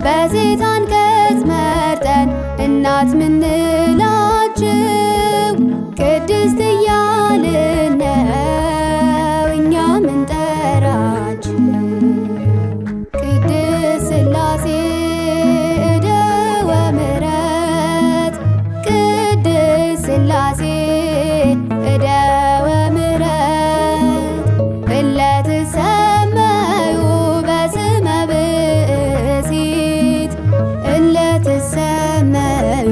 በሴት አንቀጽ መርጠን እናት ምንላችሁ ቅድስት እያልን ነው እኛ ምንጠራችሁ። ቅድስት ሥላሴ እደወ ምሕረት ቅድስት ሥላሴ እደወ ምሕረት እለ ትሰመዩ በስመ ብእሲት እለ ትሰመዩ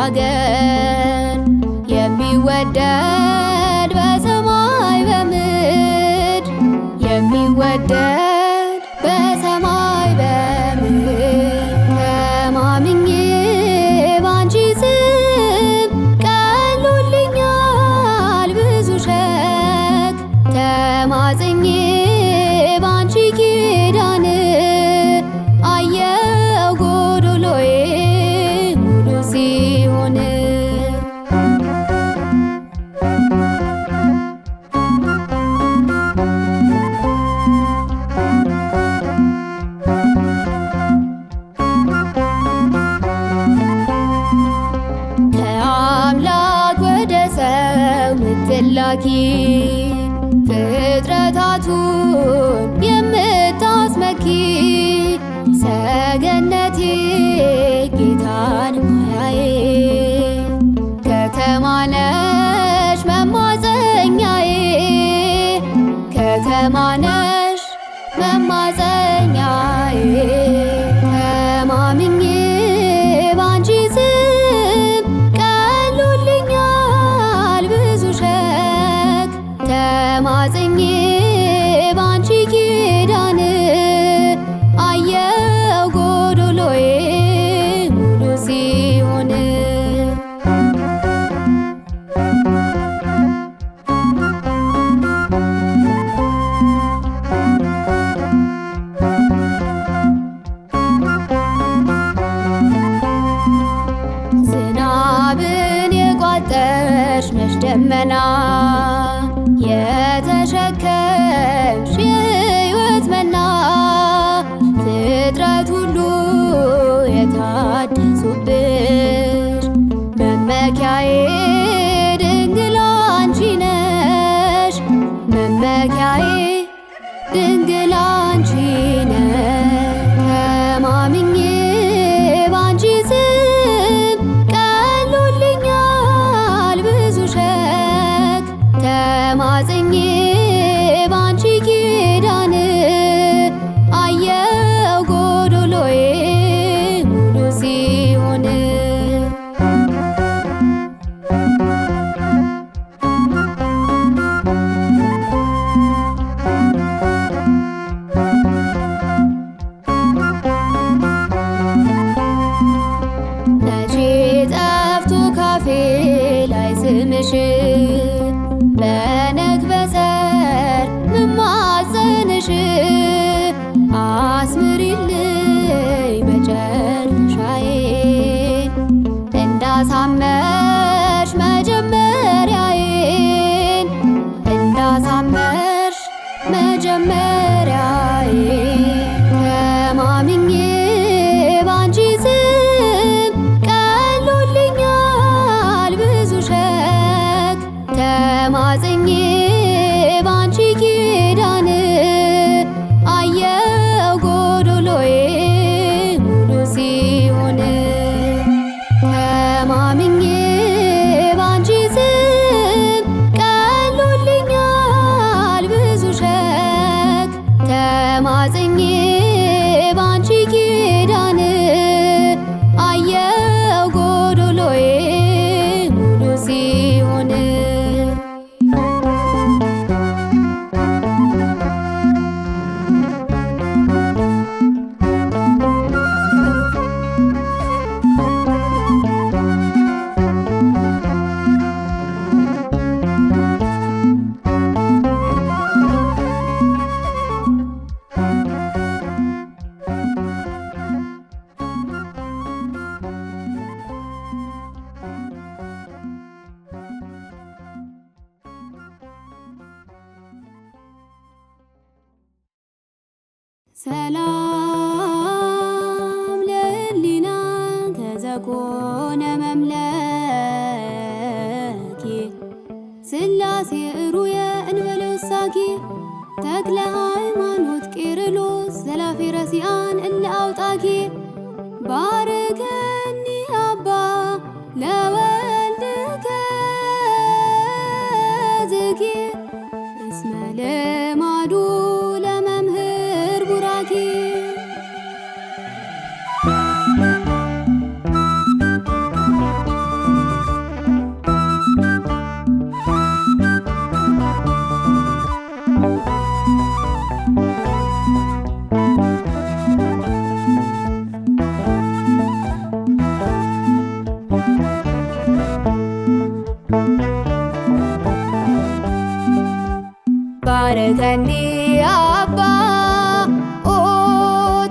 ወገን የሚወደድ በሰማይ በምድር የሚወደድ በሰማይ በምድር ተማምኜ ባንቺ ስም ቀሎልኛል ብዙ ሸክ ተማጽኜ ባንቺ ኪዳን አየው ጎዶሎዬ ሙሉ ሲሆን ከአምላክ ወደ ሰው ምትላኪ ፍጥረታቱን የምታስመኪ ሰገነቴ ጌታን ማያዬ ከተማ ነሽ መማፀኛዬ ከተማ ነሽ መማፀኛዬ ተማምኜ ባንቺ ስም ቀሎልኛል ብዙ ሸክ ተማጽኜ ባንቺ ኪዳን አየው ጎዶሎዬ ሙሉ ሲሆን ዝናብን የቋጠርሽ ነሽ ደመና የተሸከምሽ የሕይወት መና ፍጥረት ሁሉ የታደሱብሽ መመኪያዬ ድንግል አንቺ ነሽ መመኪያዬ ድንግል አንቺ ነሽ ተማምኜ ባንቺ ስም ቀሎልኛል ብዙ ሸክ ተማጽኜ ባንቺ ኪዳን አየው ጎዶሎዬ ሙሉ ሲሆን መቼ ጠፍቶ ካፌ ላይ ስምሽ በነግ በሰር ምማፀንሽ አስምሪልኝ መጨረሻዬን እንዳሳመርሽ መጀመሪያዬን እንዳሳመርሽ መጀመሪያዬን ተማምኜ ባንቺ ስም ቀሎልኛል ብዙ ሸክ ተማጽኜ ባንቺ ኪዳን አየው ጎዶሎዬ ሙሉ ሲሆን ተማምኜ ባንቺ ስም ቀሎልኛል ብዙ ሸክ ተማጽኜ ባንቺ ኪዳን አየው ጎዶሎዬ ሙሉ ሲሆን ሰላም ለህሊና ተዘኮነ መምለኪ ስላሴ እሩየ እንበለ ውሳኪ ተክለ ሃይማኖት ቄርሎስ ዘላፌ ረሲአን እለ አውጣኪ ባርከኒ አባ ለወልድከ ዝኪ እስመ ልማዱ ለመምህር ቡራኪ ባርከኒ አባ ኦ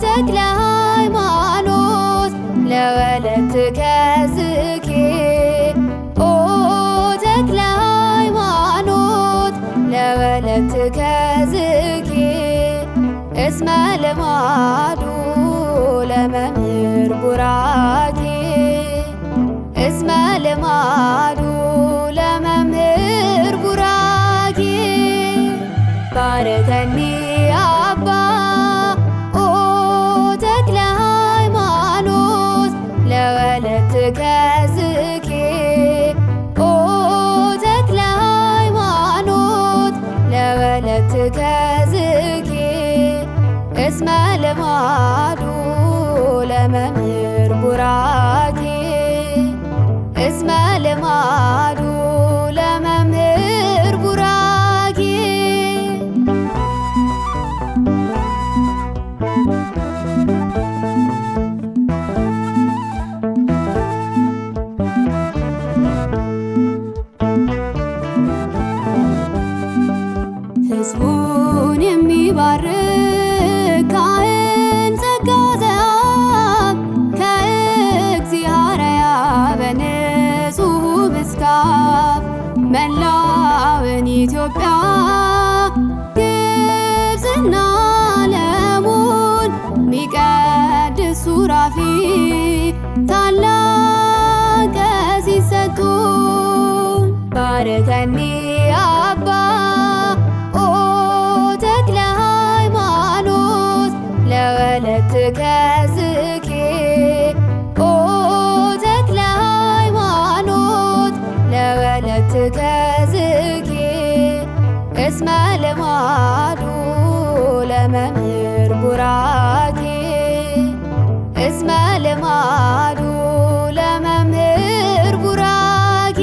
ተክለ ሃይማኖት ለወለትከ ዝኬ ኦ ተክለ ሃይማኖት ለወለትከ ዝኬ እስመ ልማዱ ለመምህር ቡራኬ እስመ ልማዱ ለመምህር ቡራኬ ባርከኒ አባ ኦ ተክለ ሃይማኖት ለወለትከ ዝኬ ኦ ተክለ ሃይማኖት ለወለትከ ዝኬ እስመ ልማዱ ለመምህር ቡራኬ እስመ ልማዱ ለመምህር ቡራኬ ሕዝቡን የሚባርክ ካህን ጸጋ ዘአብ ከእግዚአርያ በንጹሕ ምስካብ መላውን ኢትዮጵያ ግብፅና ዓለሙን ሚቀድስ ሱራፊ ታላቅ ቀሲስ ሰጡን። ባርከኒ አባ ኦ ተክለ ሃይማኖት ለወለትከ ዝኬ ኦ ተክለ ሃይማኖት ለወለትከ ዝኬ እስመ ልማዱ ለመምህር ቡራኬ እስመ ልማዱ ለመምህር ቡራኬ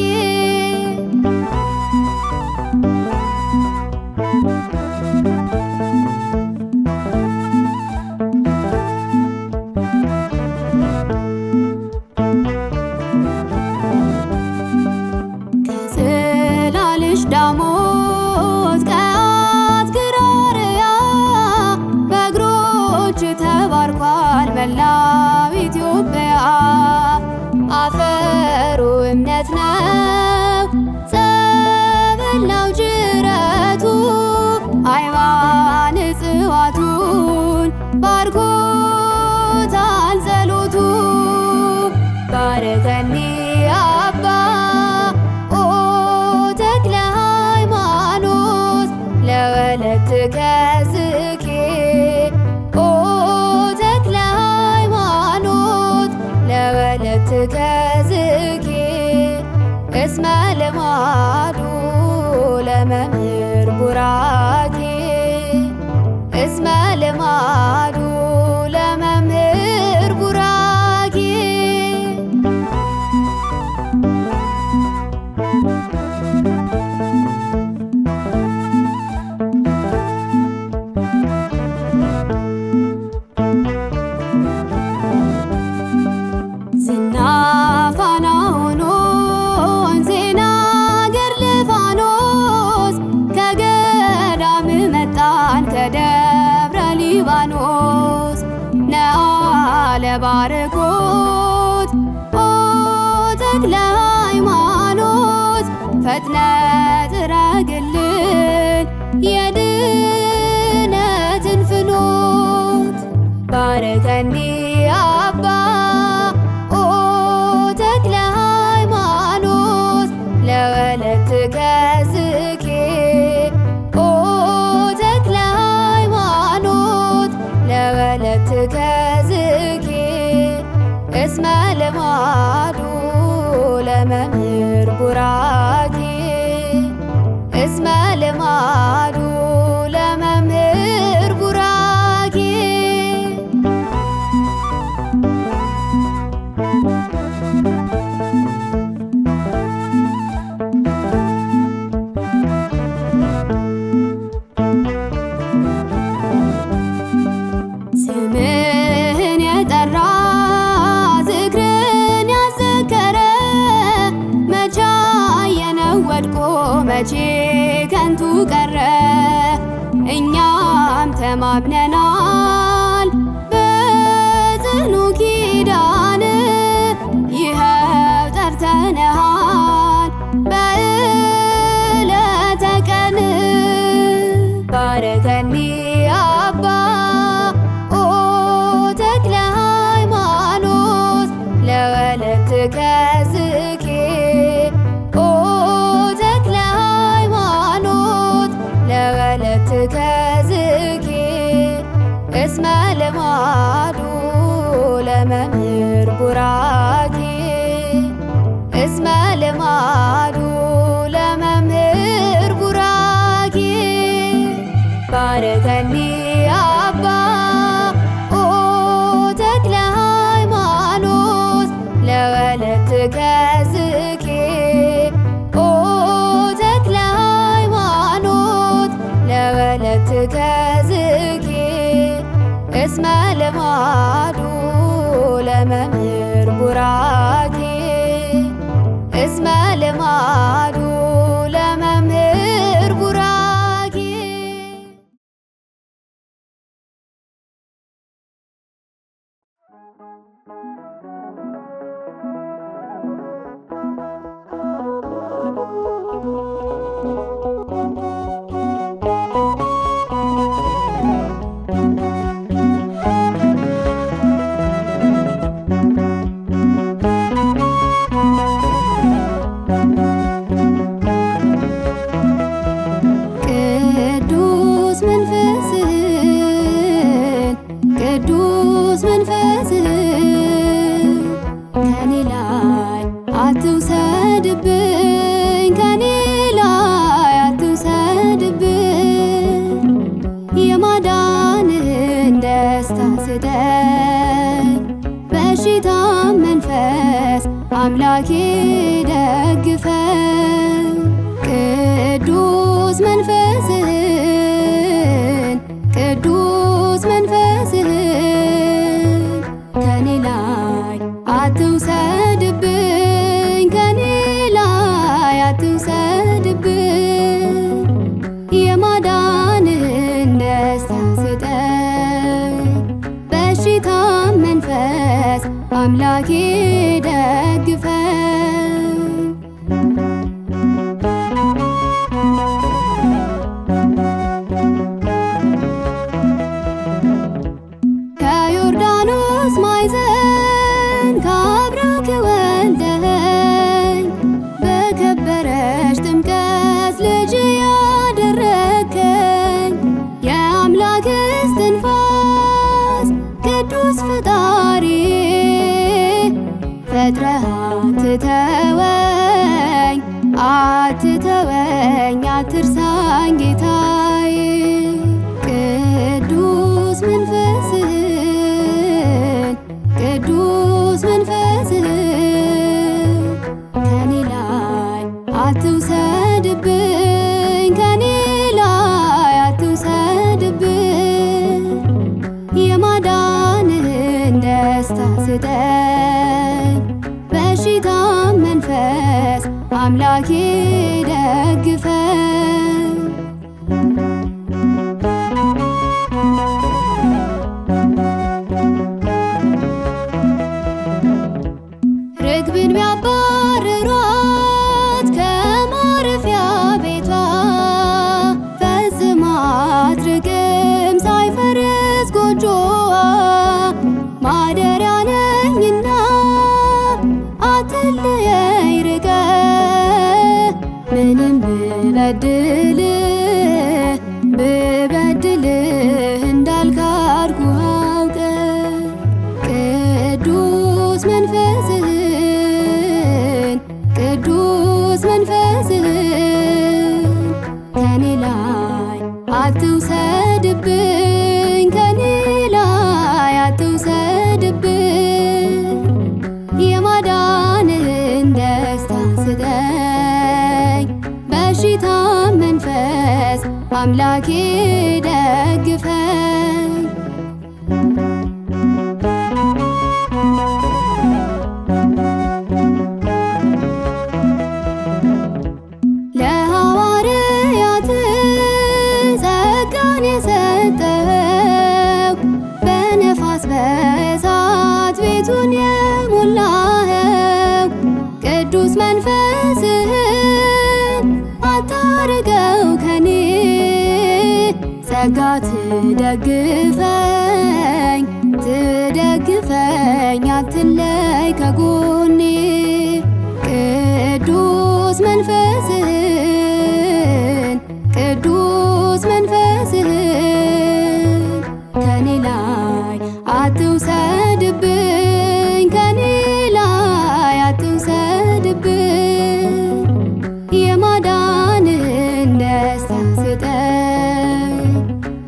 ከጽላልሽ ዳሞት ቀአት ግራርያ በእግሮች ተባርኳል መላው ኢትዮጵያ። አፈሩ እምነት ነው ጸበል ነው ጅረቱ አይባን እጽዋቱን ባርኮታል ጸሎቱ። ባርከኒ አባ ኦ ተክለ ሃይማኖት ለወለትከ ዝኬ ኦ ተክለ ሃይማኖት ለወለትከ ዝኬ እስመ ልማዱ ለመምህር ቡራኬ እስመ ልማዱ ለመምህር ቡራኬ ዝና ፋና ሆኖን ዜና ገድለ ፋኖስ ከገዳም መጣን ከደብረ ሊባኖስ ነአ ለባርኮት ኦ ተክለ ሃይማኖት ፈጥነ ጥረግልን የድነትን ፍኖት። ባርከኒ አባ ኦ ተክለ ሃይማኖት ለወለትከ ዝኬ ኦ ተክለ ሃይማኖት ለወለትከ ዝኬ እስመ ልማዱ ለመምህር ቡራኬ እስመ ልማዱ ለመምህር ቡራኬ ስምህን የጠራ ዝክርን ያዘከረ መቻ አምነናል በጽኑ ኪዳን ይኸው ጠርተንሃል በዕለተ ቀን ባርከኒ አባ ኦ ተክለ ሃይማኖት ለወለትከ ዝኬ ኦ ተክለ ሃይማኖት ለወለትከ ዝኬ እስመ ልማዱ ለመምህር ቡራኬ እስመ ልማዱ ለመምህር ቡራኬ ባርከኒ አባ ኦ ተክለ ሃይማኖት ለወለትከ ዝኬ ኦ ተክለ ሃይማኖት ለወለትከ ዝኬ እስመ ልማዱ ለመምህር ቡራኬ እስመ ልማዱ ለመምህር ቡራኬ ቅዱስ መንፈስህን ቅዱስ መንፈስህን ከኔ ላይ አትውሰድብኝ ከኔ ላይ አትውሰድብኝ የማዳንህን ደስታ ስጠኝ በሽታም መንፈስ አምላኬ ደግፈኝ ቅዱስ መንፈስህን ቅዱስ መንፈስህን ከኔ ላይ አትውሰድብኝ ከኔ ላይ አትውሰድብኝ የማዳንህን ደስታ ስጠኝ በሽታም መንፈስ አምላኬ ደግፈኝ ከዮርዳኖስ ማዕዘን ከአብራክ ወልደኸኝ በከበረች ጥምቀት ልጅ ያደረከኝ የአምላክ እስትንፋስ ቅዱስ ፈጣሪ ፈጥረህ አትተወኝ አትተወኝ አትርሳኝ ጌታዬ ቅዱስ መንፈስህን ቅዱስ መንፈስህን ከኔ ላይ አትውሰድብኝ ከኔ ላይ አትውሰድብኝ የማዳንህን ደስታ ስጠኝ በሽታም መንፈስ አምላኬ ደግፈኝ ርግብን ቢያባርሯት ከማረፊያ ቤቷ ፈጽማ አትርቅም ሳይፈርስ ጎጆዋ ማደሪያ ነኝና አትለየኝ ርቀህ ምንም ብበድልህ እንዳልካድኩህ አውቀህ ቅዱስ መንፈስህን ቅዱስ መንፈስህን ከኔ ላይ አትውሰድብኝ ከኔ ላይ አትውሰድብኝ የማዳንህን ደስታ ስጠኝ በሽታም መንፈስ አምላኬ ደግፈኝ ለሐዋርያት ጸጋን የሰጠህ ጸጋ ትደግፈኝ ትደግፈኝ አትለይ ከጎኔ ቅዱስ መንፈስህን ከኔ ላይ አትውሰድብኝ ከኔ ላይ አትውሰድብኝ የማዳንህን ደስታ ስጠኝ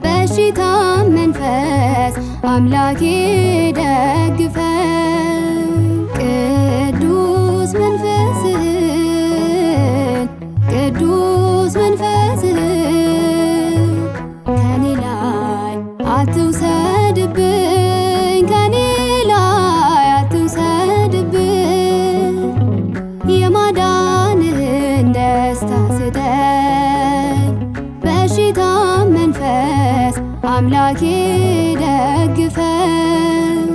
በሽታ መንፈስ አምላኬ ደግፈኝ ቅዱስ መንፈስህን ከኔ ላይ አትውሰድብኝ ከኔ ላይ አትውሰድብኝ የማዳንህን ደስታ ስጠኝ በሽታ መንፈስ አምላኬ ደግፈኝ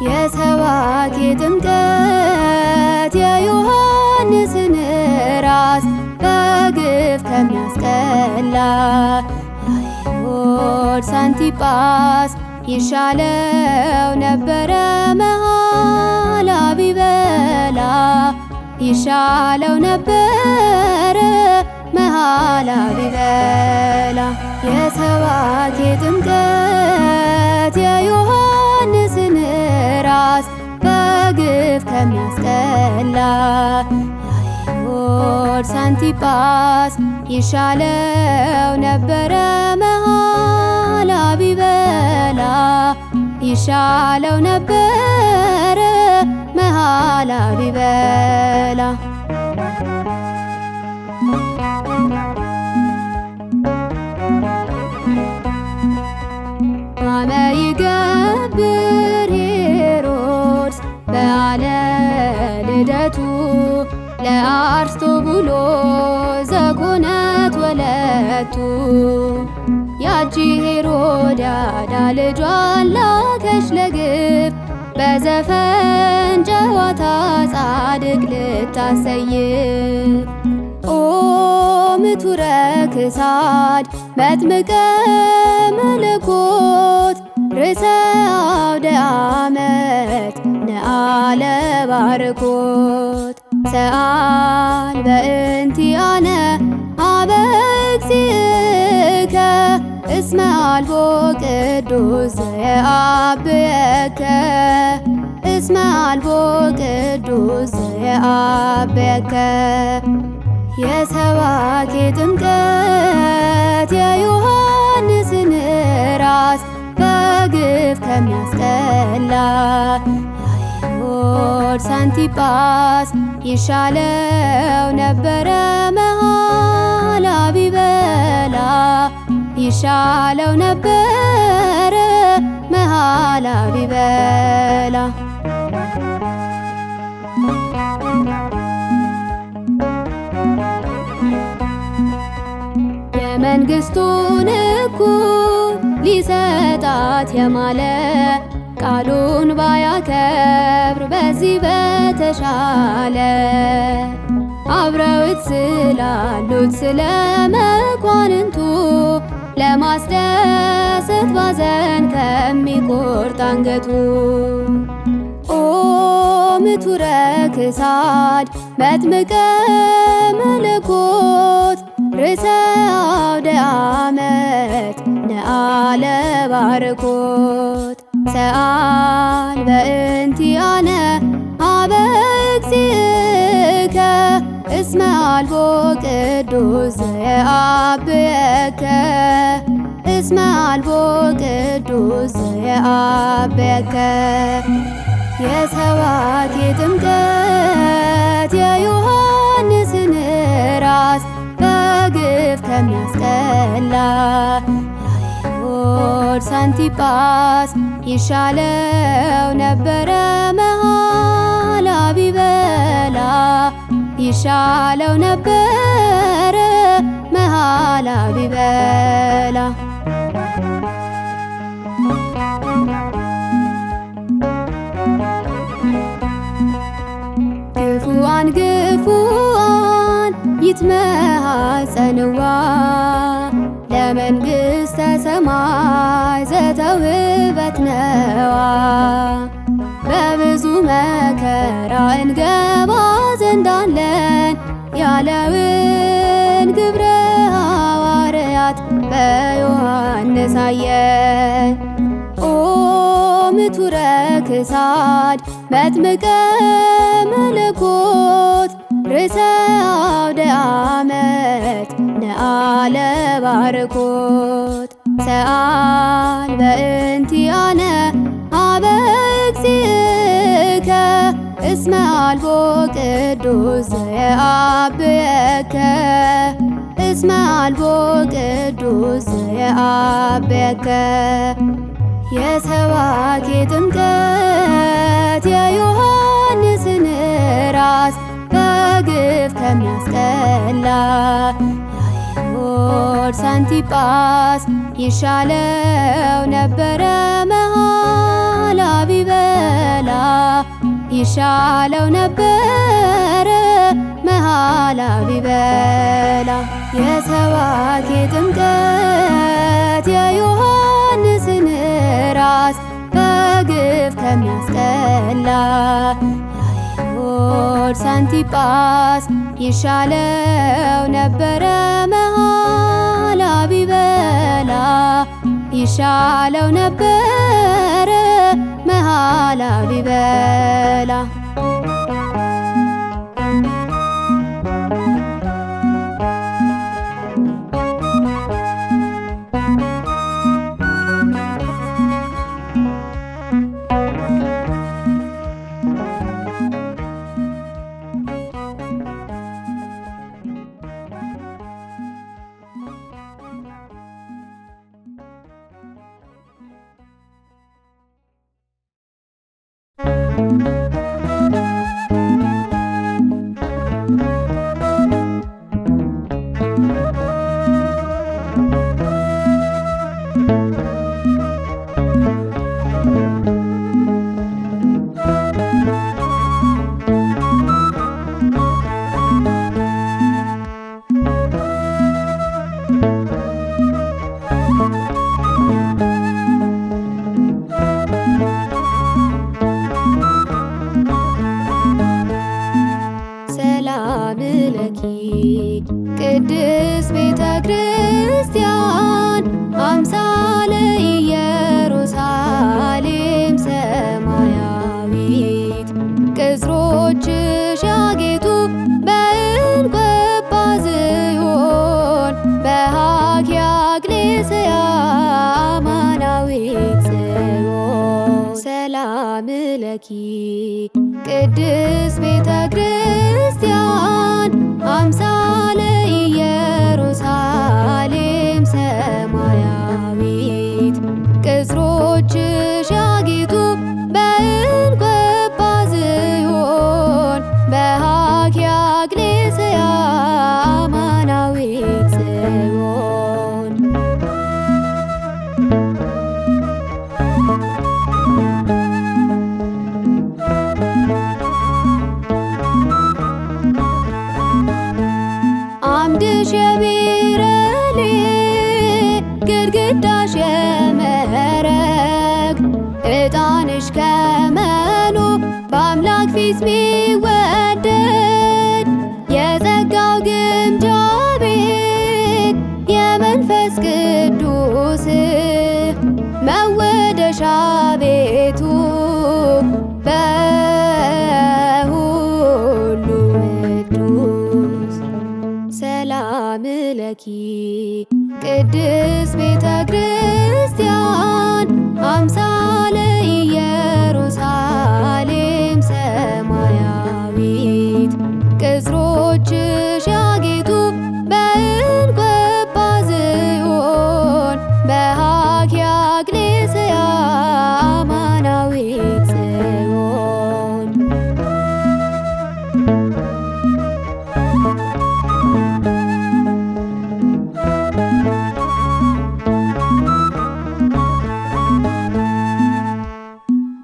የሰባኬ ጥምቀት የዮሐንስን ራስ በግፍ ከሚያስቀላ የሄሮድስ አንቲጳስ ይሻለው ነበረ መሐላ ቢበላ ይሻለው ነበረ መሐላ ቢበላ የሰባኬ ጥምቀት የዮሐንስን ራስ በግፍ ከሚያስቀላ የሄሮድስ አንቲጳስ ይሻለው ነበረ መሐላ ቢበላ ይሻለው ነበረ መሐላ ቢበላ አመ ይገብር ሄሮድስ በዓለ ልደቱ ለአርስቶቡሎ ዘኮነት ወለቱ ያቺ ሄሮድያዳ ልጇን ላከች ለግፍ በዘፈን ጨዋታ ጻድቅ ልታሰይፍ ኦ ምቱረ ክሳድ መጥምቀ መለኮት ርዕሰ አውደ ዓመት ነአለ ባርኮት ሰአል በእንቲአነ ኀበ እግዚእከ እስመ አልቦ ቅዱስ ዘየአብየከ እስመ አልቦ ቅዱስ ዘየአብየከ የሰባኬ ጥምቀት የዮሐንስን ራስ በግፍ ከሚያስቀላ የሄሮድስ አንቲጳስ ይሻለው ነበረ መሐላ ቢበላ ይሻለው ነበረ መሐላ ቢበላ የመንግሥቱን እኩል ሊሰጣት የማለ ቃሉን ባያከብር በዚህ በተሻለ አብረውት ስላሉት ስለ መኳንንቱ ለማስደሰት ባዘን ከሚቆርጥ አንገቱ ኦ ምቱረ ክሳድ መጥምቀ መለኮት ርዕሰ አውደ ዓመት ነአለ ባርኮት ሰአል በእንቲአነ ኀበ እግዚእከ እስመ አልቦ ቅዱስ ዘየአብየከ እስመ አልቦ ቅዱስ ዘየአብየከ የሰባኬ ጥምቀት የዮሐንስን ራስ በግፍ ከሚያስቀላ የአይሁድ ሳንቲጳስ ይሻለው ነበረ መሐላ ቢበላ ይሻለው ነበረ መሐላ ቢበላ ግፉአን ግፉአን ይትመሃፀንዋ ለመንግሥተ ሰማይ ዘተውህበት ነዋ በብዙ መከራ እንገባ ዘንድ አለን ያለውን ግብረ ሐዋርያት በዮሐንስ አየን። ኦ ምቱረ ክሳድ መጥምቀ መለኮት ርእሰ አውደ ዓመት ነአለ ባርኮት ሰአል በእንቲአነ ሀበ እግዚእከ እስመ አልቦ ቅዱስ ዘየአብየከ እስመ አልቦ ቅዱስ ዘየአብየከ የሰባኬ ጥምቀት የዮሐንስን ራስ በግፍ ከሚያስቀላ የአይሁድ ሳንቲጳስ ይሻለው ነበረ መሐላ ቢበላ ይሻለው ነበረ መሐላ ቢበላ የሰባኬ ጥምቀት የዮሐንስን ራስ በግፍ ከሚያስቀላ የአይሁድ ሳንቲጳስ ይሻለው ነበረ መሐላ ቢበላ ይሻለው ነበረ መሐላ ቢበላ ሰላም ለኪ ቅድስት ቤተ ክርስቲያን አምሳለ ኢየሩሳሌም ሰማያዊት ቅጽሮችሽ ያጌጡ በዕንቁ ጳዝዮን በሃኪያ እግሌስያ አማናዊት ጽዮን ሰላም ለኪ ቅድስት ቤተ ክርስቲያን አምሳለ ኢየሩሳሌም ሰማያዊት ቅጽሮችሽ ያጌጡ በዕንቁ ጳዝዮን በሃኪያ እግሌስያ አማናዊት ጽዮን አምድሽ የቢረሌ ግድግዳሽ የመረግ ዕጣንሽ ከመኖ በአምላክ ፊት ሚወደድ የጸጋው ግምጃ ቤት የመንፈስ ቅዱስ መወደሻ ቤቱ በሁሉ ቅዱስ ቤተ ክርስቲያን አምሳለ ኢየሩሳሌም ሰማያዊት ቅጽሮችሽ ያጌጡ በዕንቁ ጳዝዮን በሃኪያ እግሌስያ አማናዊት ጽዮን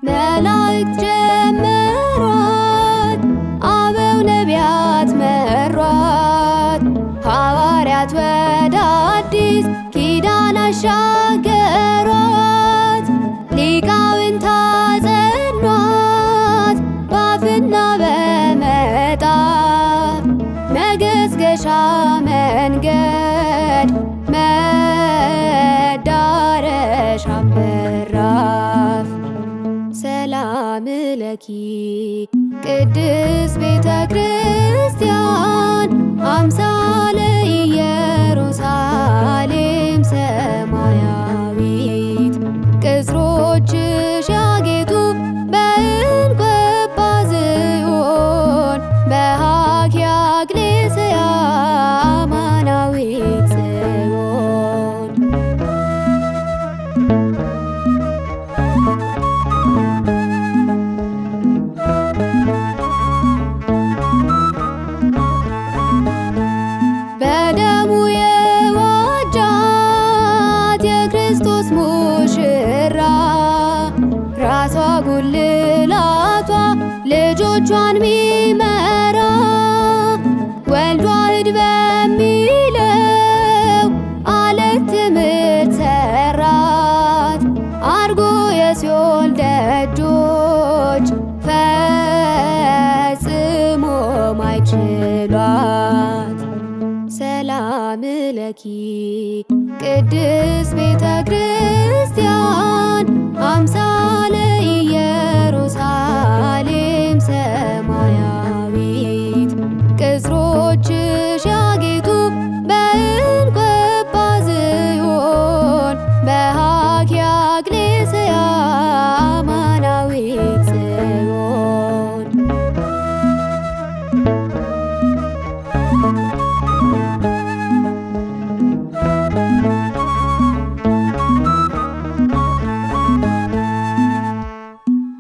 መላእክት ጀመሯት አበው ነቢያት መሯት ሐዋርያት ወደ አዲስ ኪዳን አሻገሯት ሊቃውንት አጸኗት በአፍና በመጣፍ መገስገሻ መንገድ መዳረሻ በራፍ ሰላም ለኪ ቅድስት ቤተ ክርስቲያን አምሳለ ኢየሩሳሌም ሰማያዊት ቅጽሮችሽ ያጌጡ በዕንቁ ጳዝዮን በሃኪያ እግሌስያ አማናዊት ጽዮን በደሙ የዋጃት የክርስቶስ ሙሽራ ራሷ ጉልላቷ ልጆቿን ሚመራ ወልድ ዋሕድ በሚለው አለት ትምህርት ሰራት አርጎ የሲኦል ደጆች ፈጽሞ ማይችሏት ሰላም ለኪ ቅድስት ቤተ ክርስቲያን አምሳለ ኢየሩሳሌም ሰማያዊት ቅጽሮችሽ ያጌጡ በዕንቁ ጳዝዮን በሃኪያ እግሌስያ አማናዊት ጽዮን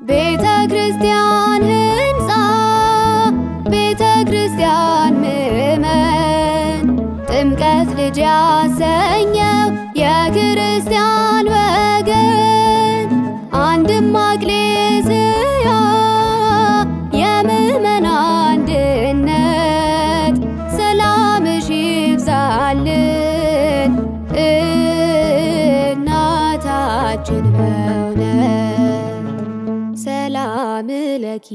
ቤተ ክርስቲያን ሕንፃ ቤተ ክርስቲያን ምእመን ጥምቀት ልጅ ያሰኘው የክርስቲያን ወገን አንድም እግሌስያ የምእመን አንድነት ሰላምሽ ይብዛልን እናታችን በእውነት ሰላም ለኪ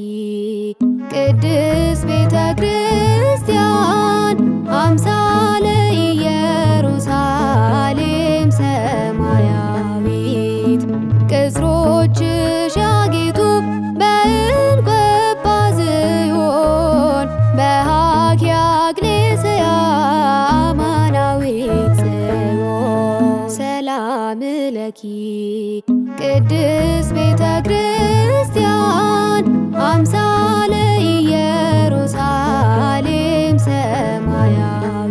ቅድስት ቤተ ክርስቲያን አምሳለ ኢየሩሳሌም ሰማያዊት ቅጽሮችሽ ያጌጡ በዕንቁ ጳዝዮን በሃኪያ እግሌስያ አማናዊት ጽዮን ሰላም ለኪ ቅድስት ቤተ ክርስቲያን አምሳለ ኢየሩሳሌም ሰማያዊት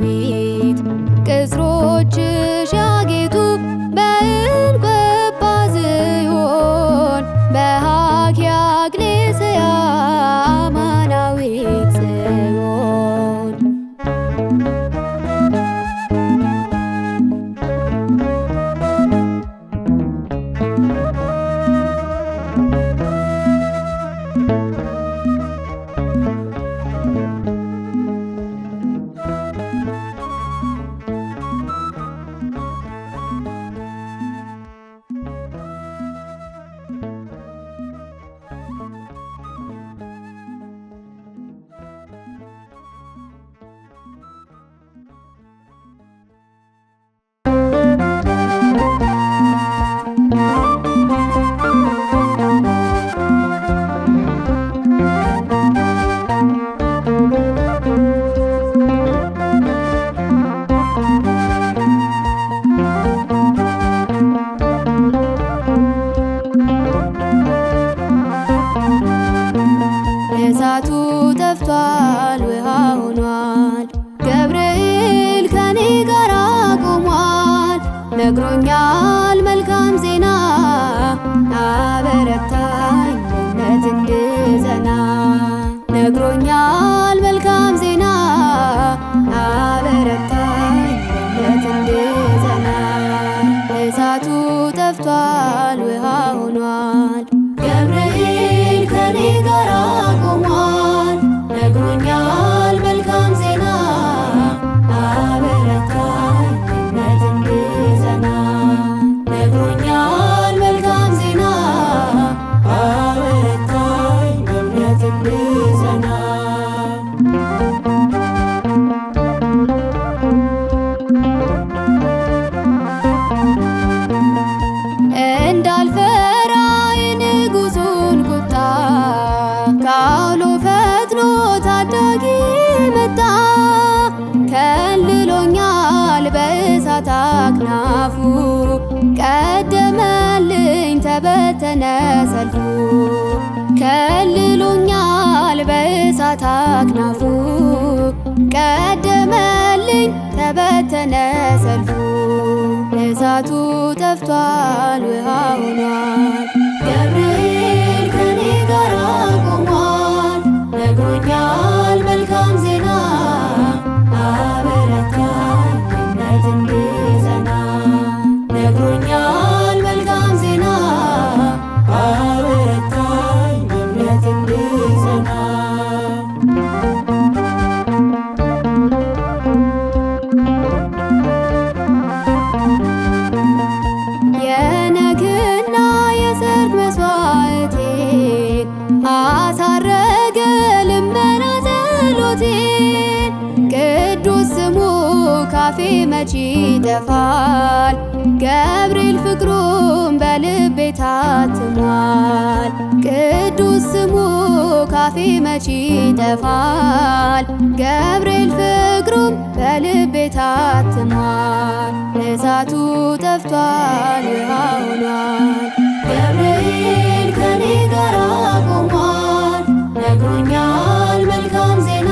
ቅጽሮችሽ ያጌጡ በዕንቁ ጳዝዮን በሃኪያ እግሌስያ አማናዊት ጽዮን ነግሮኛል መልካም ዜና አበረታኝ በእምነት እንድጸና። ነግሮኛል መልካም ዜና አበረታኝ በእምነት እንድጸና። እሳቱ ጠፍቷል ውሃ ሆኗል ገብርኤል ከኔ ጋር ቆሟል። ነግሮኛል መልካም ዜና አበረታኝ በእምነት እንድጸና። ነግሮኛል መልካም ዜና አበረታኝ በእምነት እንድጸና። እንዳልፈራ የንጉሡን ቁጣ ከአውሎ ፈጥኖ ታዳጊ መጣ። ከልሎኛል በእሳት አክናፉ ቀደመልኝ ተበተነ ሰልፉ። ከልሎኛል በእሳት አክናፉ ቀደመልኝ ተበተነ ሰልፉ። እሳቱ ጠፍቷል ውሃ ሆኗል ገብርኤል ከኔ ጋር ቆሟል። ነግሮኛል መልካም ዜና አበረታኝ በእምነት እንድጸና። ነግሮኛል መልካም ዜና አበረታኝ በእምነት እንድጸና። የነግና የሰርክ መስዋዕቴን አሳረገ ልመና ጸሎቴን። ቅዱስ ስሙ ካፌ መቼ ይጠፋል ገብርኤል ፍቅሩም በልቤ ታትሟል። ቅዱስ ስሙ ካፌ መቼ ይጠፋል ገብርኤል ፍቅሩም በልቤ ታትሟል። እሳቱ ጠፍቷል ውሃ ሆኗል ገብርኤል ከኔ ጋር ቆሟል። ነግሮኛል መልካም ዜና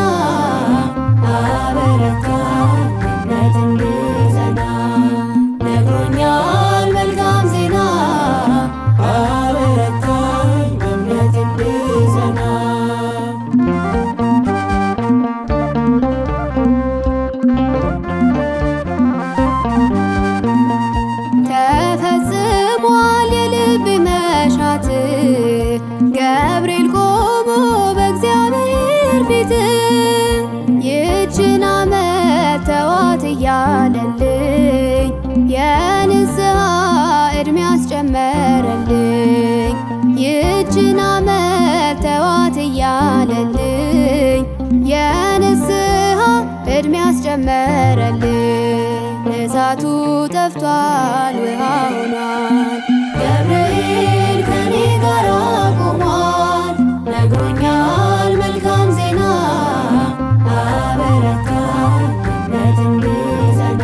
አበረታኝ በእምነት እንድጸና። ነግሮኛል መልካም ዜና አበረታኝ በእምነት እንድጸና። ተፈጽሟል የልብ መሻት ገብርኤል ቆሞ በእግዚአብሔር ፊት። ይህችን ዓመት ተዋት እያለልኝ የንስሐ ዕድሜ አስጨመረልኝ። ይህችን ዓመት ተዋት እያለልኝ የንስሐ ዕድሜ አስጨመረልኝ። እሳቱ ጠፍቷል ውሃ ሆኗል ገብርኤል ከኔ ጋር ቆሟል። ነግሮኛል መልካም ዜና አበረታኝ በእምነት እንድጸና።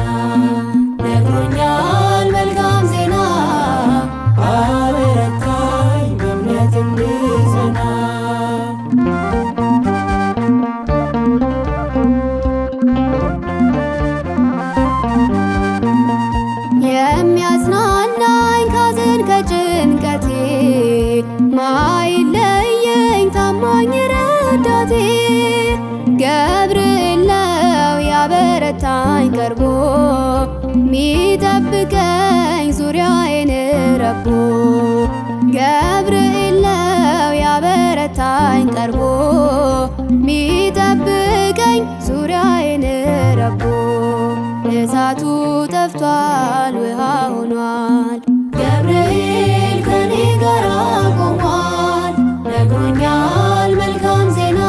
ነግሮኛል መልካም ዜና አበረታኝ በእምነት እንድጸና። የሚያጽናናኝ ካዘን ከጭንቀቴ ማይለየኝ ታማኝ ረዳቴ ገብርኤል ነው ያበረታኝ ቀርቦ ሚጠብቀኝ ዙሪያዬን ረቦ። ገብርኤል ነው ያበረታኝ ቀርቦ ሚጠብቀኝ ዙሪያዬን ረቦ። እሳቱ ጠፍቷል ውሃ ሆኗል ገብርኤል ከኔ ጋር ቆሟል። ነግሮኛል መልካም ዜና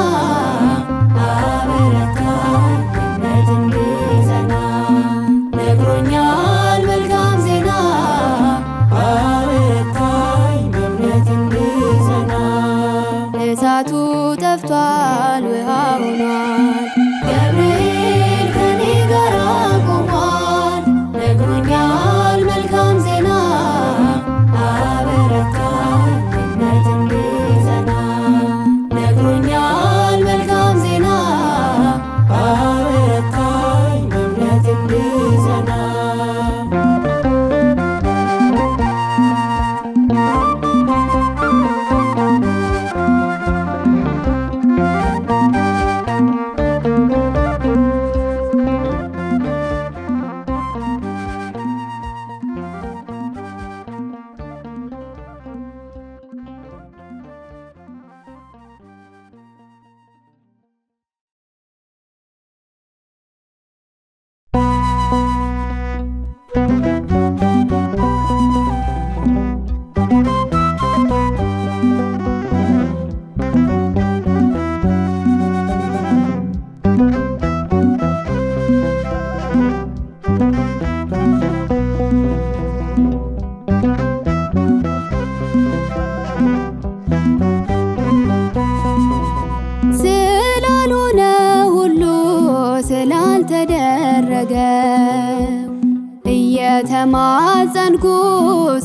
አበረታኝ በእምነት እንድጸና። ነግሮኛል መልካም ዜና አበረታኝ በእምነት እንድጸና። እሳቱ ጠፍቷል ውሃ ሆኗል ገብርኤል ከኔ ጋር ቆሟል። ነግሮኛል መልካም ዜና አበረታኝ በእምነት እንድጸና። ነግሮኛል መልካም ዜና አበረታኝ በእምነት እንድጸና። እየተማጸንኩ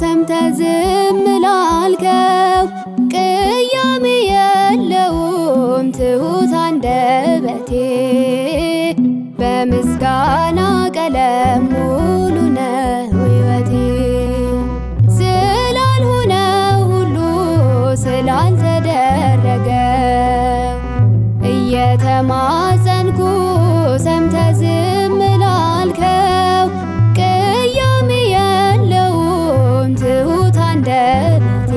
ሰምተ ዝም ላልከው ቅያሜ የለውም ትሁት አንደበቴ በምስጋና ቀለም ሙሉ ነው ሕይወቴ። ስላልሆነ ሁሉ ስላልተደረገ እየተማጸንኩ ሰምተ ዝም ላልከው ቅያሜ የለውም ትሁት አንደበቴ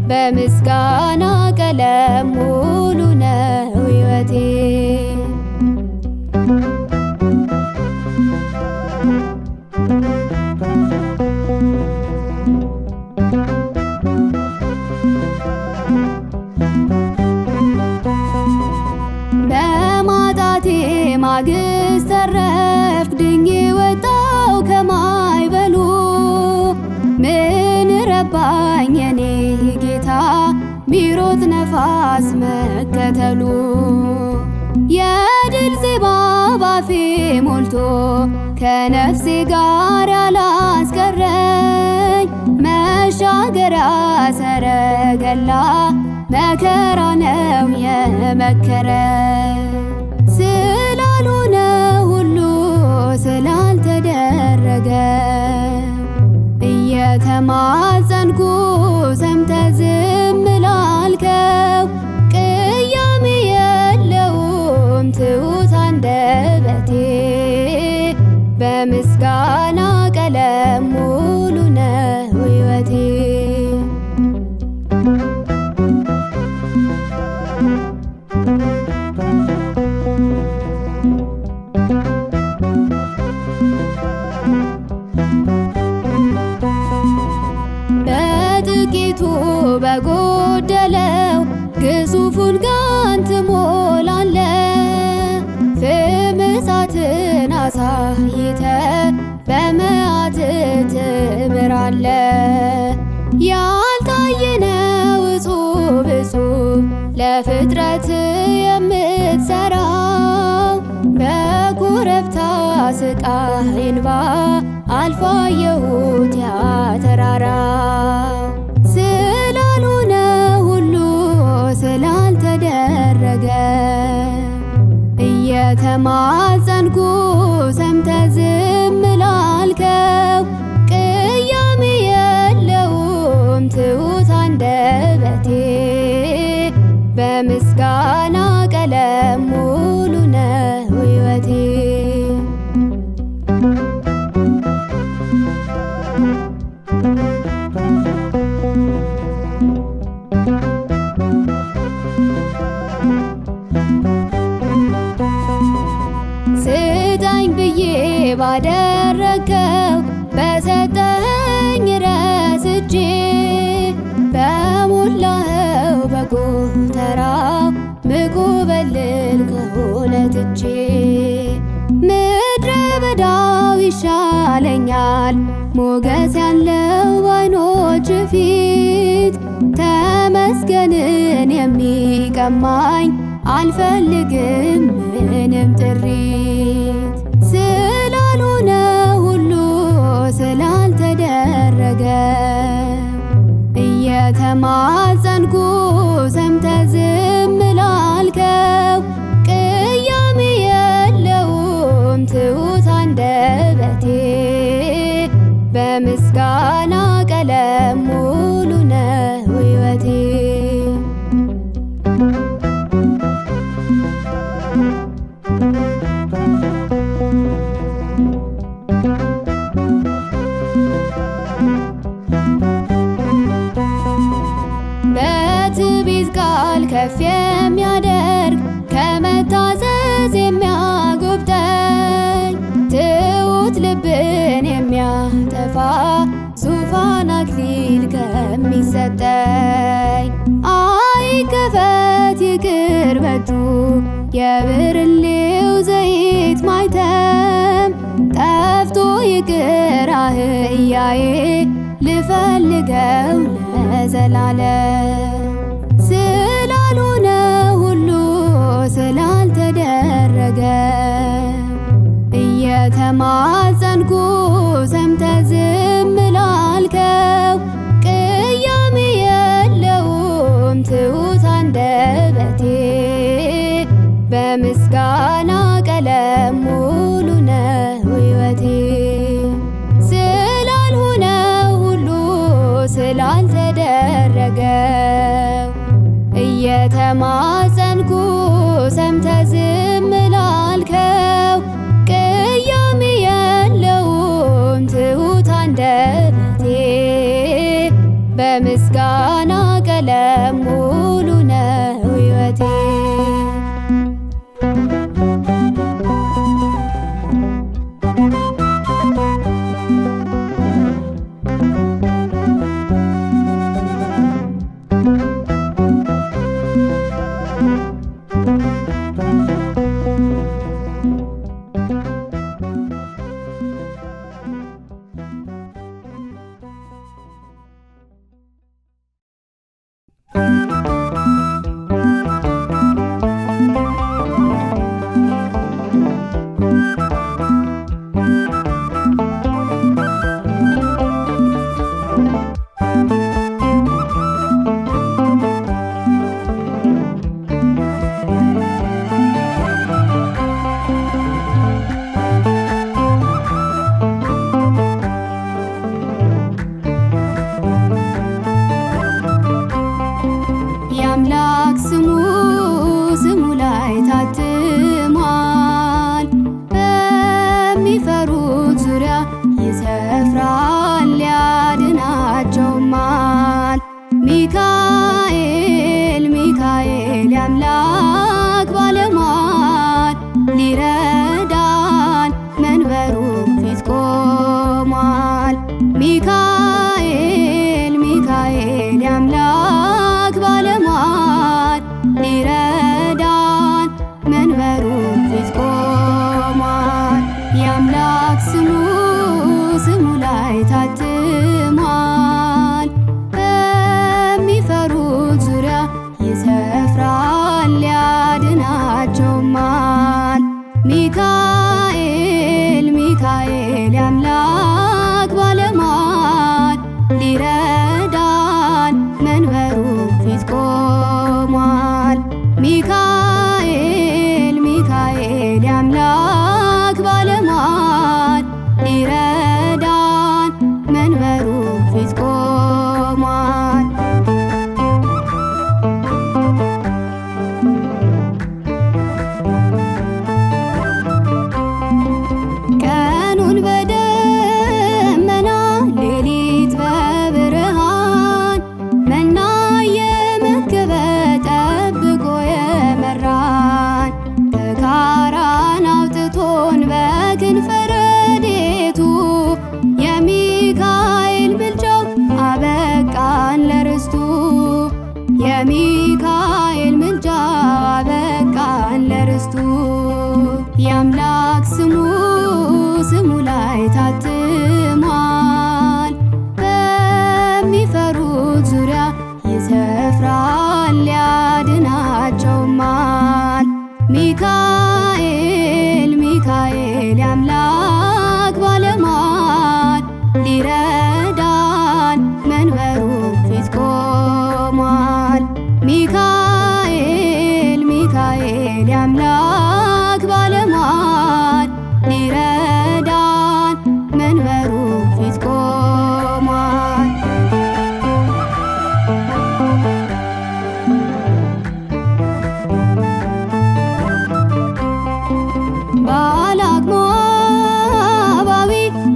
በምስጋና ቀለም ሙሉ ነው ሕይወቴ። በማጣቴ ማግስት ተረፍኩ ድኜ ወጣው ከማይበሉ ምን ረባኝ የኔ ጌታ ቢሮጥ ነፋስ መከተሉ። የድል ዜማ ባፌ ሞልቶ ከነፍሴ ጋር ያላስቀረኝ መሻገሪያ ሰረገላ መከራ ነው የመከረ። ስላልሆነ ሁሉ ስላልተደረገ እየተማጸንኩ ሰምተ ዝም ላልከው ቅያሜ የለውም ትሁት አንደበቴ በምስጋና ቀለም ሙሉ ነው ሕይወቴ። በጥቂቱ በጎደለው ግዙፉን ጋን ትሞላለ። ፍም እሳትን አሳይተ በመዓት ትምራለ። ያልታየነው እጹብ እጹብ ለፍጥረት የምትሰራው በኮረብታ ስቃይ እንባ አልፎ አየሁት ያ ተራራ። ስላልሆነ ሁሉ ስላልተደረገ እየተማጸንኩ ሰምተ ዝም ላልከው ቅያሜ የለውም ትሁት አንደበቴ በምስጋና ቀለም ሙሉ ነው ሕይወቴ። ስጠኝ ብዬ ባደረከው በሰጠኝ ረስቼ በሞላኸው በጎተራው ምጎበልል ከሆነ ትቼ ምድረ በዳው ይሻለኛል ሞገስ ያለው ባይኖች ፊት። ተመስገንን የሚቀማኝ አልፈልግም ምንም ጥሪት። ስላልሆነ ሁሉ ስላልተደረገ እየተማጸንኩ ሰምተ ዝም ላልከው ቅያሜ የለውም ትሁት አንደበቴ በምስጋና ቀለም ሙሉ ነው ሕይወቴ። በትዕቢት ቃል ከፍ የሚያደርግ ከመታዘዝ የሚያጎብጠኝ ትሁት ልብን የሚያጠፋ ዙፋን አክሊል ከሚሰጠኝ አይከፈት ይቅር በእጁ የብርሌው ዘይት ማይተም ጠፍቶ ይቅር አህያዬ ልፈልገው ለዘላለም። ስላልሆነ ሁሉ ስላልተደረገ እየተማጸንኩ ሰምተ የተማጸንኩ ሰምተ ዝም ላልከው ቅያሜ የለውም ትሁት አንደበቴ በምስጋና ቀለም ሙሉ ነው ሕይወቴ። የአምላክ ስሙ ላይ ታትሟል፣ በሚፈሩት ዙሪያ ይሰፍራል ያድናቸውማል። ሚካኤል ሚካኤል የአምላክ ባለሟል ሊረዳን መንበሩ ፊት ቆሟል። ሚካኤል ሚካኤል የአምላክ ባለሟል ሊረዳን መንበሩ ፊት ቆሟል። የአምላክ ስሙ ላይ ታትሟል፣ በሚፈሩት ዙሪያ ይሰፍራል ያድናቸውማል። ሚካኤል ሚካኤል የአምላክ ባለሟል ሊረዳን መንበሩ ፊት ቆሟል። ሚካኤል ሚካኤል የአምላክ ባለሟል ሊረዳን መንበሩ ፊት ቆሟል። ቀኑን በደመና ሌሊት በብርሃን መና የመገበ ጠብቆ የመራን ከካራን አውጥቶን በክንፈ ረድኤቱ የሚካኤል ምልጃው አበቃን ለርስቱ። የሚካኤል ምልጃው አበቃን ለርስቱ። የአምላክ ስሙ ላይ ታትሟል፣ በሚፈሩት ዙሪያ ይሰፍራል ያድናቸውማል። ሚካኤል ሚካኤል የአምላክ ባለሟል ሊረዳን መንበሩ ፊት ቆሟል። ሚካኤል ሚካኤል የአምላክ ባለሟል ሊረዳን መንበሩ ፊት ቆሟል። ባላቅ ሞዓባዊ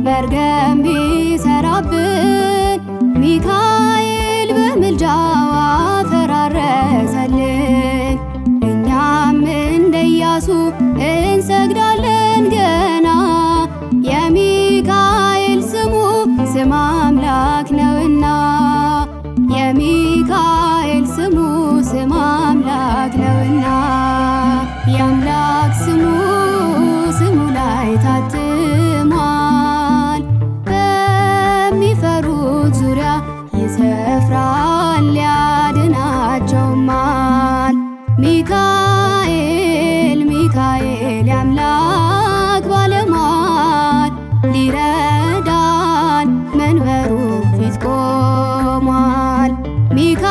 መርገም ቢሰራብን ሚካኤል በምልጃው አፈራረሰልን። እኛም እንደ ኢያሱ እንሰግዳለን ገና የሚካኤል ስም አምላክ ነውና። የሚካኤል ስም አምላክ ነውና። የአምላክ ስሙ ላይ ታትሟል፣ በሚፈሩት ዙሪያ ይሰፍራል ያድናቸውማል። ሚካኤል ሚካኤል የአምላክ ባለሟል ሊረዳን መንበሩ ፊት ቆሟል። ሚካኤል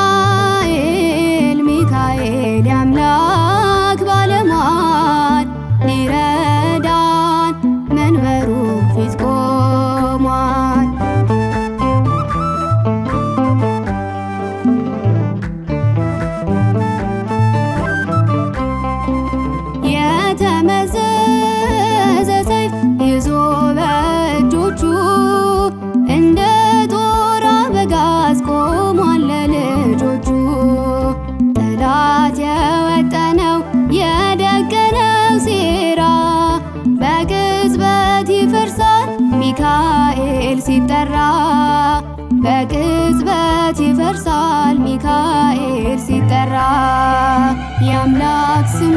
ሚካኤል የአምላክ ባለሟል ሊረዳን መንበሩ ፊት ቆሟል። በቅጽበት ይፈርሳል ሚካኤል ሲጠራ። የአምላክ ስሙ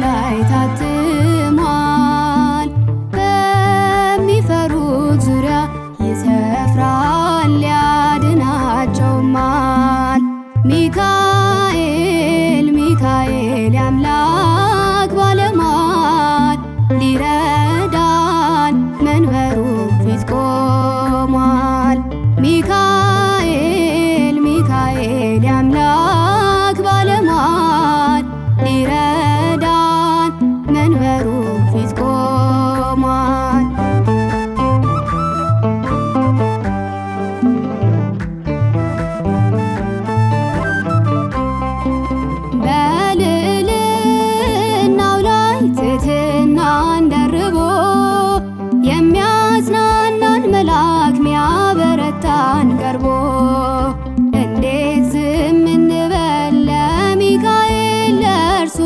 ላይ ታትሟል። በሚፈሩት ዙሪያ ይሰፍራል ያድናቸውማል። ሚካኤል ሚካኤል የአምላክ ባለሟል ሊረዳን መንበሩ ፊት ቆሟል። ሚካኤል ሚካኤል የአምላክ ባለሟል ሊረዳን መንበሩ ፊት ቆሟል። በልዕልናው ላይ ትሕትናን ደርቦ የሚያጽናናን መልአክ ሚያበረታን ቀርቦ እንዴት ዝም እንበል ለሚካኤል ለእርሱ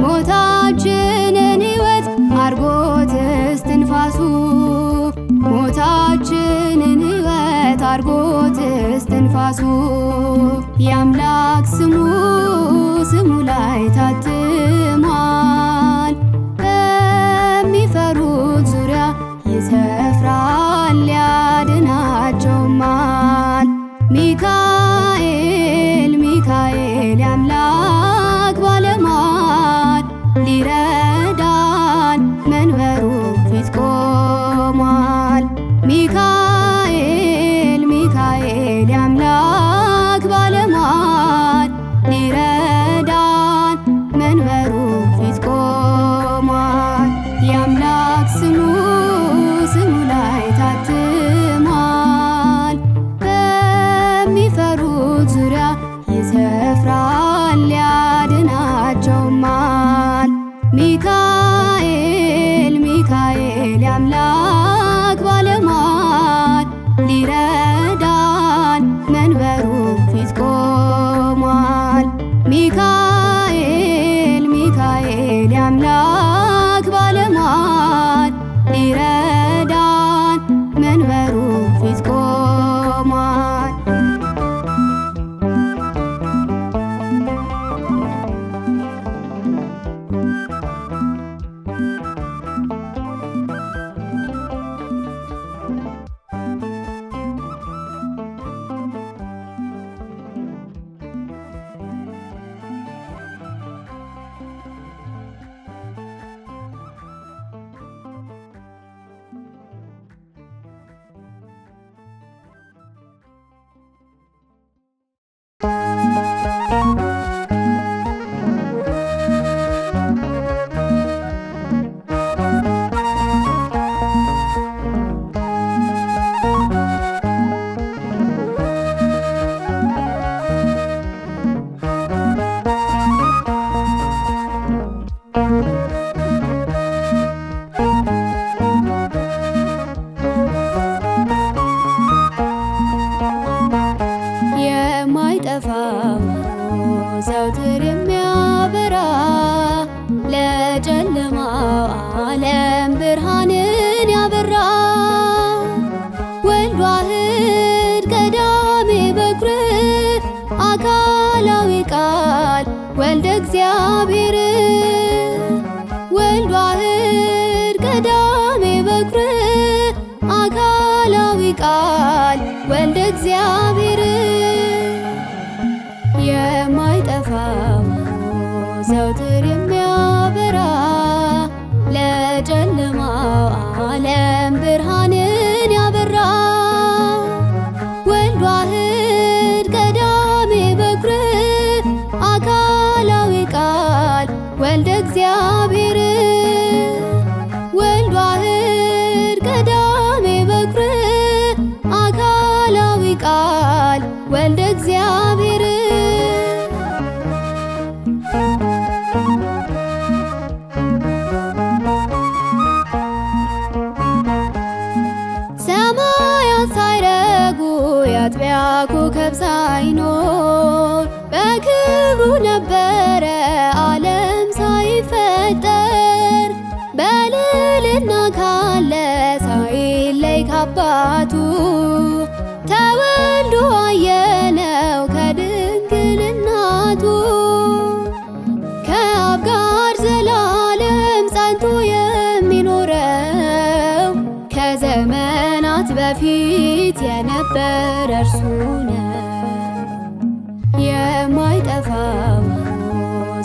ሞታችንን ሕይወት አርጎት እስትንፋሱ ሞታችንን ሕይወት አርጎት እስትንፋሱ የአምላክ ስሙ ላይ ታትሟል። በሚፈሩት ዙሪያ ይሰፍራል ያድናቸውማል። ሚካኤል ሚካኤል የአምላክ ባለሟል ሊረዳን መንበሩ ፊት ቆሟል። ሚካኤል ሚካኤል የአምላክ ባለሟል ሊረዳን መንበሩ ፊት ቆሟል። የአምላክ ስሙ ላይ ታትሟል። በሚፈሩት ዙሪያ ይሰፍራል ያድናቸውማል። ሚካኤል ሚካኤል የአምላክ ባለሟል ሊረዳን መንበሩ ፊት ቆሟል። ሚካኤል ሚካኤል የአምላክ ባለሟል ሊረዳን መንበሩ ፊት ቆሟል። የማይጠፋው ዘውትር የሚያበራ ለጨለማው ዓለም ብርሃንን ያበራ ወልድ ዋሕድ ቀዳሜ በኩር አካላዊ ቃል ወልደ እግዚአብሔር ወልድ ዋሕድ ቀዳሜ በኩር አካላዊ ቃል ወልደ እግዚአብሔር የማይጠፋው ዘውትር የሚያበራ ለጨለማው ዓለም ብርሃንን ያበራ ወልድ ዋሕድ ቀዳሜ በኩር አካላዊ ቃል ወልደ እግዚአብሔር ወልድ ዋሕድ ቀዳሜ በኩር አካላዊ ቃል ወልደ እግዚአብሔር ሰማያት ሳይረጉ የአጥቢያ ኮከብ ሳይኖር በክብሩ ነበረ ዓለም ሳይፈጠር በልዕልና ካለ ሳይለይ ከአባቱ ተወልዶ አየነው ከድንግል እናቱ። ከአብ ጋር ዘላለም ጸንቶ የሚኖረው ከዘመናት በፊት የነበረ እርሱ ነው። የማይጠፋው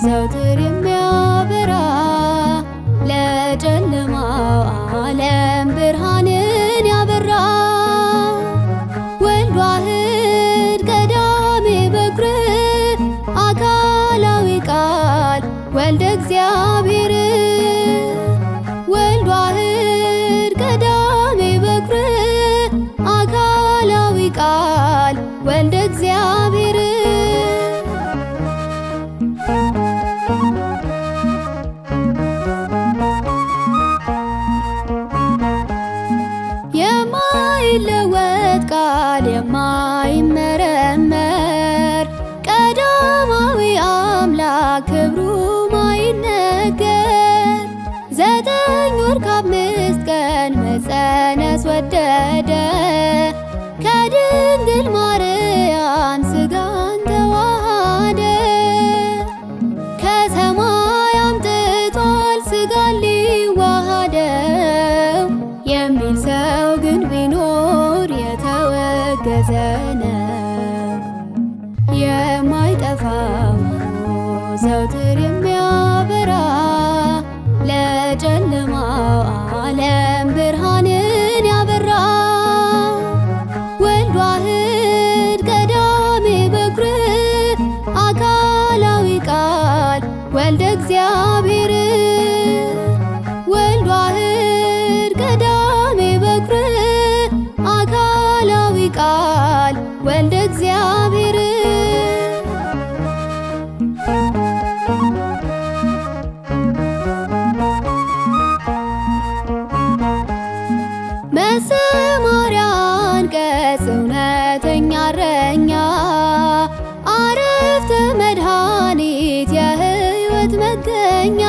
ዘውትር የሚያበራ ለጨለማው ዓለም ብርሃንን ያበራ ወልድ ዋሕድ ቀዳሜ በኩር አካላዊ ቃል ወልደ እግዚአብሔር ወልድ ዋሕድ ቀዳሜ በኩር አካላዊ ቃል ወልደ እግዚአብሔር የማይለወጥ ቃል የማይመረመር ቀዳማዊ አምላክ ክብሩ ማይነገር 9 ወር ከ5 ቀን መጸነስ ወደደ ከድንግል ማርያም ሥጋን ተዋሃደ። ከሰማይ አምጥቷል ሥጋን ሊዋሃደው የሚል ሰው ግን ቢኖር የተወገዘ ነው። የማይጠፋው ዘውትር የሚያበራ ለጨለማው ዓለም ብርሃንን ያበራ ወልድ ዋሕድ ቀዳሜ በኩር አካላዊ ቃል ወልደ እግዚአብሔር ወልድ ዋሕድ ቀዳሜ በኩር አካላዊ ቃል ወልደ እግዚአብሔር መሰማሪያ አንቀጽ እውነተኛ እረኛ አረፍተ መድኃኒት የሕይወት መገኛ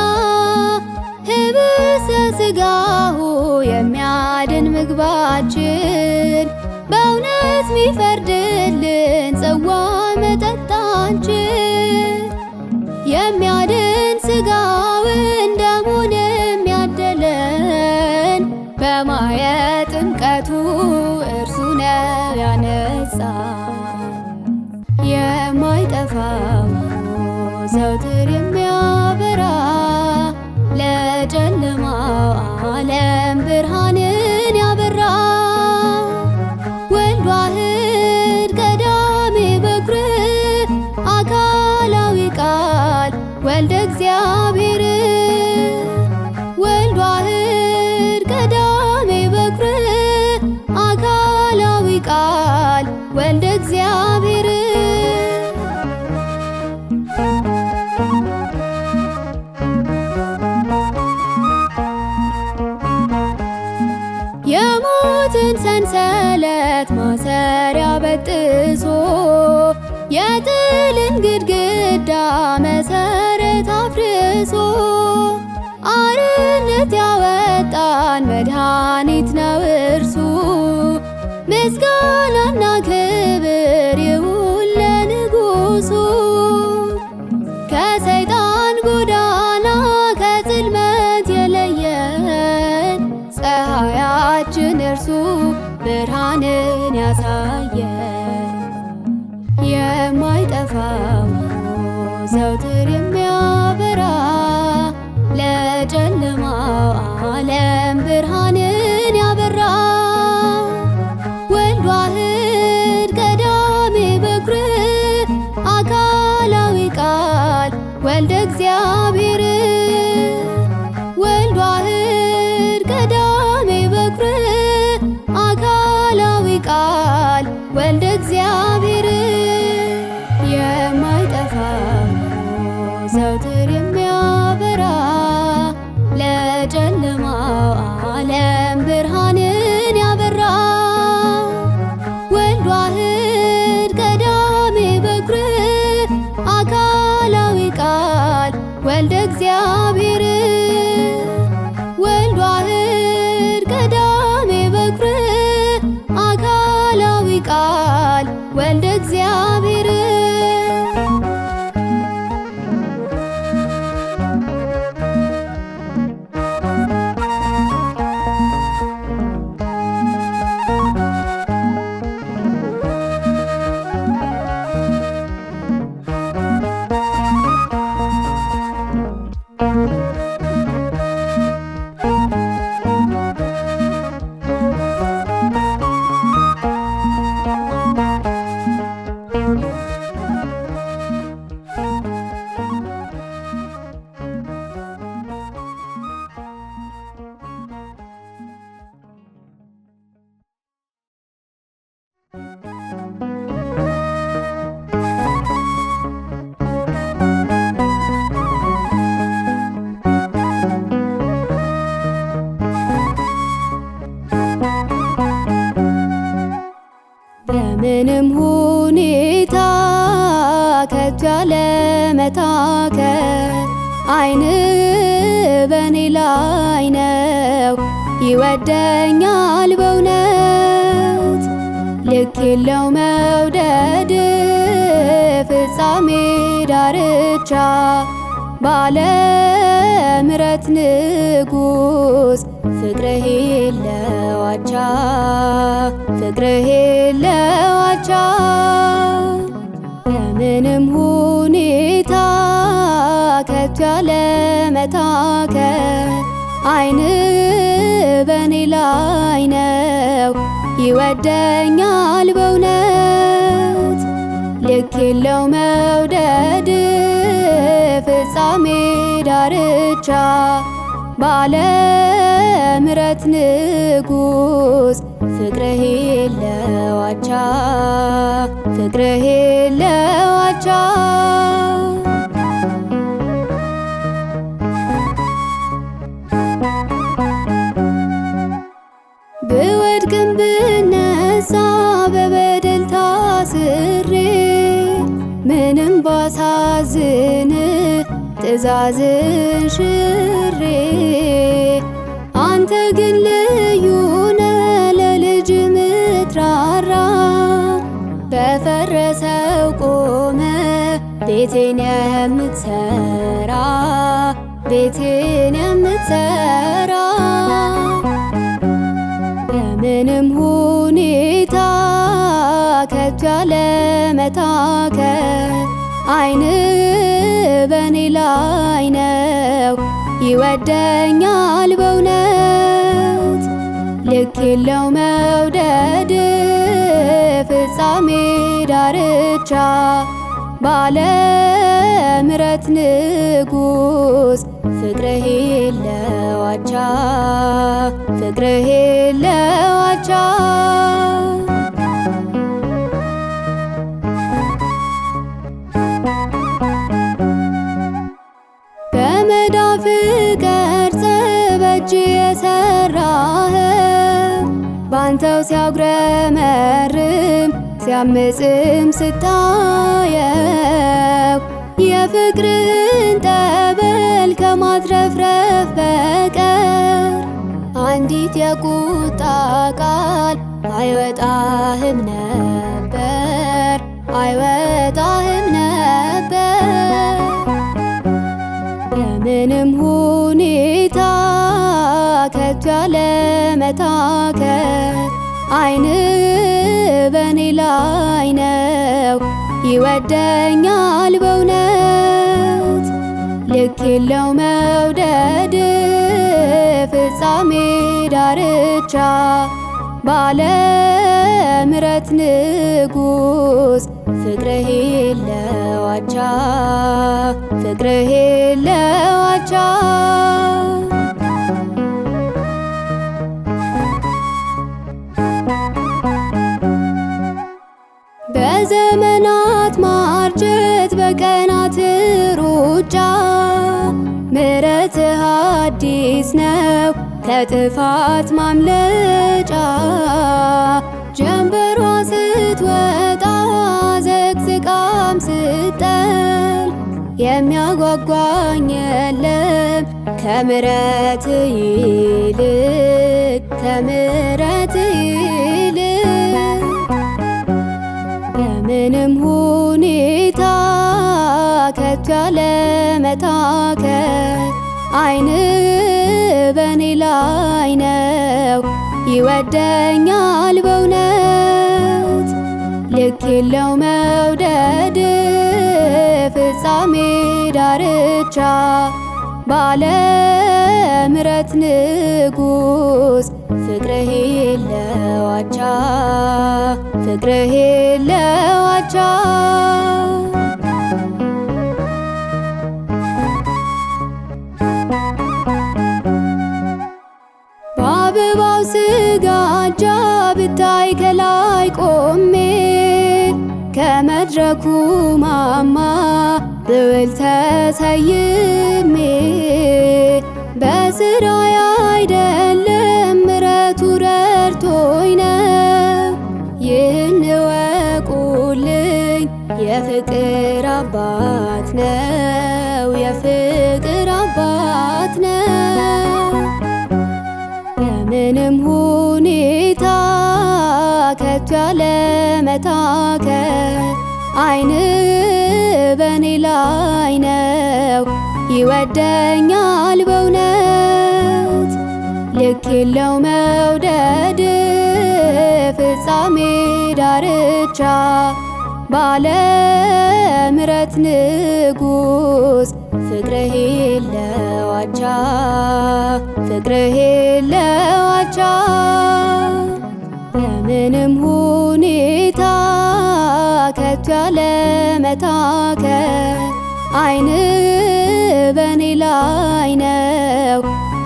ኅብስተ ሥጋሁ የሚያድን ምግባችን በእውነት ሚፈርድልን ጽዋ መጠጣችን የሚያድን ሥጋውን ደሙን የሚያድለን በማየ ጥምቀቱ እርሱ ነው ያነጻ። የማይጠፋው ዘውትር የሚያበራ ለጨለማው ዓለም ብርሃንን ያበራ ወልድ ዋሕድ ቀዳሜ በኩር አካላዊ ቃል ወልደ እግዚአብሔር ወልድ ዋሕድ ቀዳሜ በኩር አካላዊ ቃል ወልደ እግዚአብሔር የሞትን ሰንሰለት ማሰሪያ በጥሶ የጥልን ግድግዳ መሰረት አፍርሶ አርነት ያወጣን መድኃኒት ነው እርሱ። ምስጋናና ክብር ይሁን ለንጉሡ ከሰይጣን ጎዳና ከጽልመት የለየን ፀሐያችን እርሱ ብርሃንን ያሳየን። የማይጠፋው ዘውትር የሚያበራ ለጨለማው ዓለም ብርሃንን ያበራ ወልድ ዋሕድ ቀዳሜ በኩር አካላዊ ቃል ወልደ እግዚአብሔር ወልድ ዋሕድ ቀዳሜ በኩር አካላዊ ቃል ወልደ እግዚአብሔር የማይጠፋው ዘውትር የሚያበራ ለጨለማው ዓለም ብርሃንን ያበራ ወልድ ዋሕድ ቀዳሜ በኩር አካላዊ ቃል ወልደ እግዚአብሔር ወልድ ዋሕድ ቀዳሜ በኩር በምንም ሁኔታ ከቶ ያለ መታከት ዓይን በኔ ላይ ነው፣ ይወደኛል በእውነት። ልክ የለው መውደድ ፍጻሜ ዳርቻ፣ ባለ ምሕረት ንጉሥ ፍቅርህ የለው አቻ፣ ፍቅርህ የለው አቻ። በምንም ሁኔታ ከቶ ያለ መታከት ዓይን በኔ ላይ ነው፣ ይወደኛል በእውነት። ልክ የለው መውደድ ፍጻሜ ዳርቻ፣ ባለ ምሕረት ንጉሥ ፍቅርህ የለው አቻ፣ ፍቅርህ የለው አቻ። ብወድቅም ብነሳ በበደል ታስሬ፣ ምንም ባሳዝን ትእዛዝን ሽሬ፣ አንተ ግን ልዩ ነህ ለልጅ ምትራራ። በፈረሰው ቆመ ቤቴን የምትሰራ፣ ቤቴን የምትሰራ። በምንም ሁኔታ ከቶ ያለ መታከት ዓይን በኔ ላይ ነው፣ ይወደኛል በእውነት። ልክ የለው መውደድ ፍጻሜ ዳርቻ፣ ባለ ምሕረት ንጉሥ ፍቅርህ የለው አቻ፣ ፍቅርህ የለው አቻ። በመዳፍ ቀርጸ በእጅ የሰራኸው፣ ባንተው ሲያጉረመርም ሲያምፅም ስታየው፣ የፍቅርህን ጠበል ከማትረፍረፍ በቀር አንዲት የቁጣ ቃል አይወጣህም ነበር፣ አይወጣህም ነበር። በምንም ሁኔታ ከቶ ያለ መታከት ዓይን በኔ ላይ ነው፣ ይወደኛል በእውነት። ልክ የለው መውደድ ፍጻሜ ዳርቻ፣ ባለ ምሕረት ንጉሥ ፍቅርህ የለው አቻ፣ ፍቅርህ የለው አቻ። በዘመናት ማርጀት በቀናት ሩጫ፣ ምሕረትህ አዲስ ነው ከጥፋት ማምለጫ። ጀንበሯ ስትወጣ ዘቅዝቃም ስትጠል፣ የሚያጓጓኝ የለም ከምሕረትህ ይልቅ፣ ከምሕረትህ ይልቅ። በምንም ሁኔታ ከቶ ያለ መታከት ዓይን በኔ ላይ ነው፣ ይወደኛል በእውነት። ልክ የለው መውደድ ፍጻሜ ዳርቻ፣ ባለ ምሕረት ንጉሥ ፍቅርህ የለው አቻ፣ ፍቅርህ የለው አቻ። በአበባው ስጋጃ ብታይ ከላይ ቆሜ፣ በመድረኩ ማማ ብውል ተሰይሜ በስራዬ አይደለም ምሕረቱ ረድቶኝ ነው። ይህን እወቁልኝ የፍቅር አባት ነው፣ የፍቅር አባት ነው። በምንም ሁኔታ ከቶ ያለመታከት ዓይን በኔ ላይ ነው፣ ይወደኛል በእውነት። ልክ የለው መውደድ ፍጻሜ ዳርቻ ባለ ምሕረት ንጉሥ ፍቅርህ የለው አቻ፣ ፍቅርህ የለው አቻ። በምንም ሁኔታ ከቶ ያለመታከት ዓይን በኔ ላይ ነው፣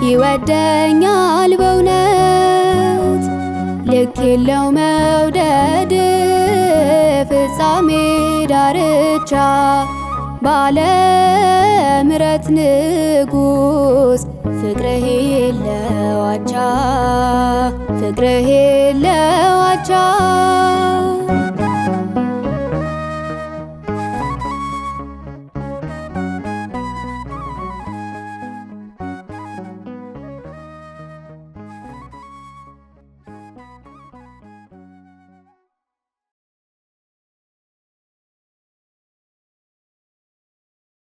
ይወደኛል በእውነት። ልክ የለው መውደድ ፍጻሜ ዳርቻ ባለ ምሕረት ንጉሥ ፍቅርህ የለው አቻ፣ ፍቅርህ የለው አቻ።